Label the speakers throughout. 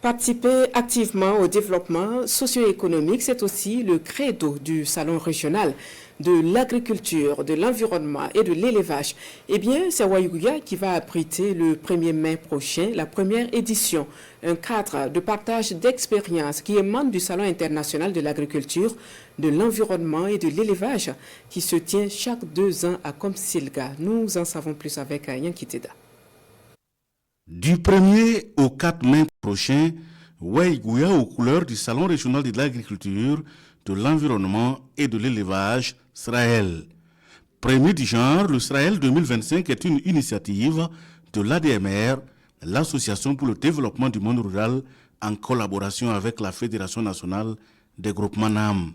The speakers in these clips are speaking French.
Speaker 1: Participer activement au développement socio-économique, c'est aussi le credo du Salon régional de l'agriculture, de l'environnement et de l'élevage. Eh bien, c'est Ouayouya qui va abriter le 1er mai prochain la première édition, un cadre de partage d'expériences qui émane du Salon international de l'agriculture, de l'environnement et de l'élevage qui se tient chaque 2 ans à Komsilga. Nous en savons plus avec Yankiteda.
Speaker 2: Du 1er au 4 mai prochain, Ouayouya, aux couleurs du Salon régional de l'agriculture, de l'environnement et de l'élevage, SRAEL. Premier du genre, le SRAEL 2025 est une initiative de l'ADMR, l'Association pour le développement du monde rural, en collaboration avec la Fédération nationale des groupements NAM.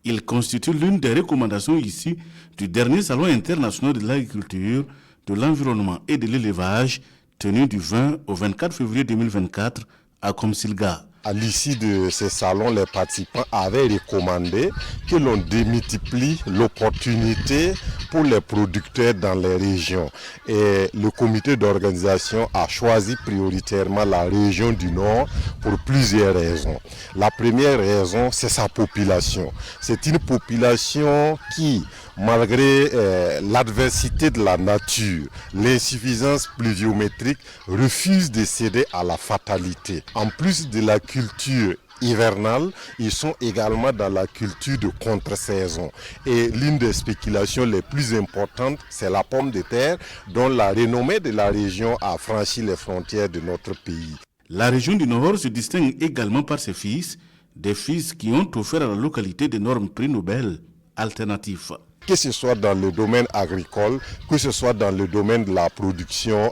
Speaker 2: Il constitue l'une des recommandations ici du dernier Salon international de l'agriculture, de l'environnement et de l'élevage, tenu du 20 au 24 février 2024 à Komsilga.
Speaker 3: À l'issue de ces salons, les participants avaient recommandé que l'on démultiplie l'opportunité pour les producteurs dans les régions. Et le comité d'organisation a choisi prioritairement la région du Nord pour plusieurs raisons. La première raison, c'est sa population. C'est une population qui, malgré l'adversité de la nature, l'insuffisance pluviométrique, refuse de céder à la fatalité. En plus de la culture hivernale, ils sont également dans la culture de contre-saison. Et l'une des spéculations les plus importantes, c'est la pomme de terre, dont la renommée de la région a franchi les frontières de notre pays.
Speaker 2: La région du Nord se distingue également par ses fils, des fils qui ont offert à la localité d'énormes prix Nobel alternatifs.
Speaker 3: Que ce soit dans le domaine agricole, que ce soit dans le domaine de la production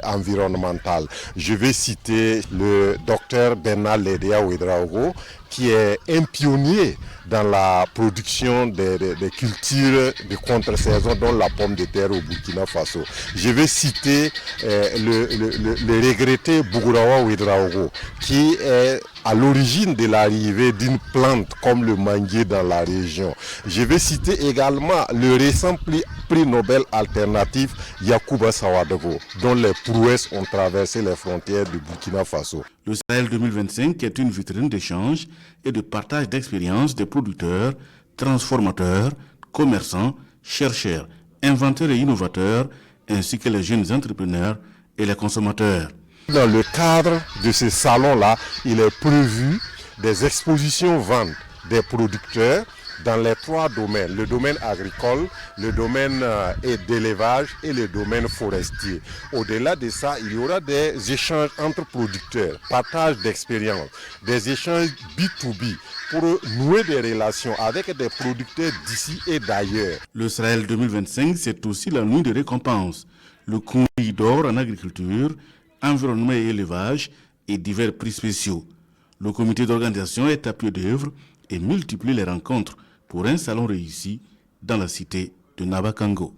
Speaker 3: environnementale. Je vais citer le docteur Bernard Lédéa Ouedraogo, qui est un pionnier dans la production des cultures de contre-saison, dont la pomme de terre au Burkina Faso. Je vais citer le regretté Bougurawa Ouedraogo, qui est à l'origine de l'arrivée d'une plante comme le manguier dans la région. Je vais citer également le récent prix Nobel alternatif Yacouba Sawadogo, dont les prouesses ont traversé les frontières du Burkina Faso.
Speaker 2: Le SRAEL 2025 est une vitrine d'échange et de partage d'expériences des producteurs, transformateurs, commerçants, chercheurs, inventeurs et innovateurs, ainsi que les jeunes entrepreneurs et les consommateurs.
Speaker 3: Dans le cadre de ce salon-là, il est prévu des expositions ventes des producteurs dans les 3 domaines, le domaine agricole, le domaine d'élevage et le domaine forestier. Au-delà de ça, il y aura des échanges entre producteurs, partage d'expériences, des échanges B2B pour nouer des relations avec des producteurs d'ici et d'ailleurs.
Speaker 2: Le SRAEL 2025, c'est aussi la nuit de récompense. Le concours d'or en agriculture, environnement et élevage et divers prix spéciaux. Le comité d'organisation est à pied d'œuvre et multiplie les rencontres pour un salon réussi dans la cité de Nabakango.